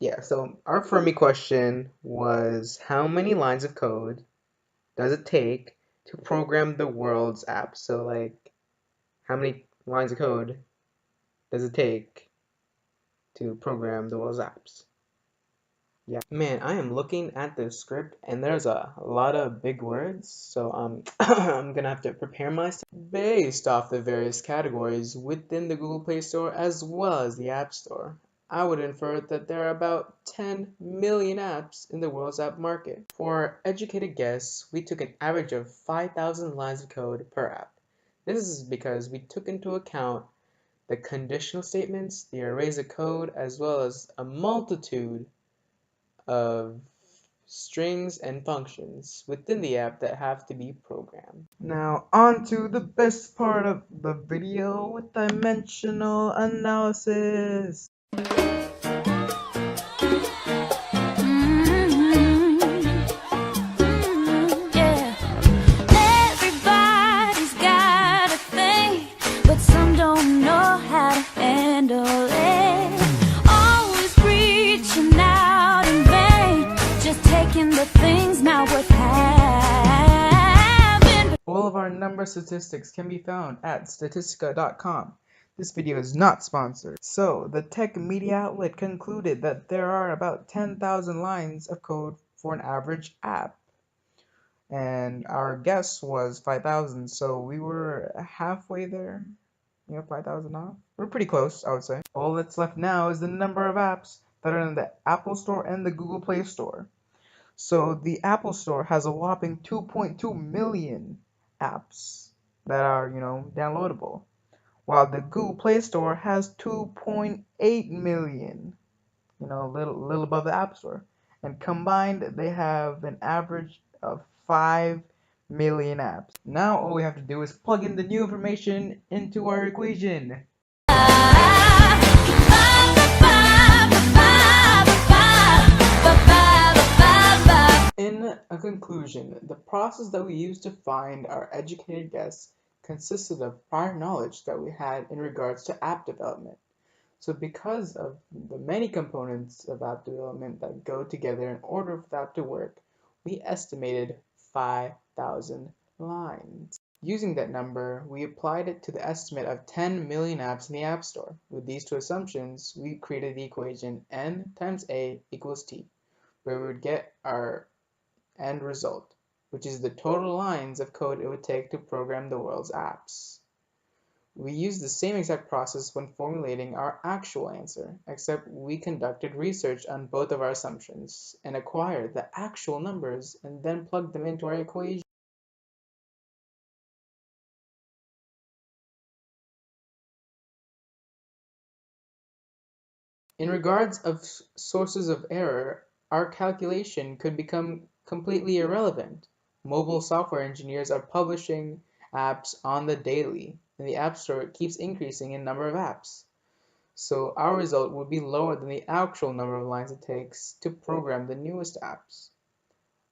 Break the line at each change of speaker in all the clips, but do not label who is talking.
Yeah, so our Fermi question was how many lines of code does it take to program the world's app? So like how many lines of code does it take to program the world's apps? Yeah. Man, I am looking at the script and there's a lot of big words, so I'm gonna have to prepare myself based off the various categories within the Google Play Store as well as the App Store. I would infer that there are about 10 million apps in the world's app market. For our educated guess, we took an average of 5,000 lines of code per app. This is because we took into account the conditional statements, the arrays of code, as well as a multitude of strings and functions within the app that have to be programmed. Now, on to the best part of the video with dimensional analysis.
Yeah. Everybody's got a thing, but some don't know how to handle it. Always reaching out in vain, just taking the things not worth having.
All of our number statistics can be found at statistica.com. This video is not sponsored. So, the tech media outlet concluded that there are about 10,000 lines of code for an average app. And our guess was 5,000, so we were halfway there. 5,000 off. We're pretty close, I would say. All that's left now is the number of apps that are in the Apple Store and the Google Play Store. So the Apple Store has a whopping 2.2 million apps that are, downloadable, while the Google Play Store has 2.8 million, a little above the App Store. And combined, they have an average of 5 million apps. Now all we have to do is plug in the new information into our equation. In a conclusion, the process that we used to find our educated guess consisted of prior knowledge that we had in regards to app development. So because of the many components of app development that go together in order for that to work, we estimated 5,000 lines. Using that number, we applied it to the estimate of 10 million apps in the App Store. With these two assumptions, we created the equation n times a equals t, where we would get our end result, which is the total lines of code it would take to program the world's apps. We used the same exact process when formulating our actual answer, except we conducted research on both of our assumptions and acquired the actual numbers and then plugged them into our equation. In regards of sources of error, our calculation could become completely irrelevant. Mobile software engineers are publishing apps on the daily, and the App Store keeps increasing in number of apps. So our result would be lower than the actual number of lines it takes to program the newest apps.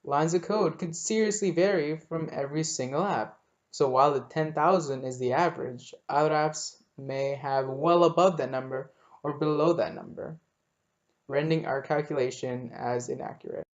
Lines of code could seriously vary from every single app. So while the 10,000 is the average, other apps may have well above that number or below that number, rendering our calculation as inaccurate.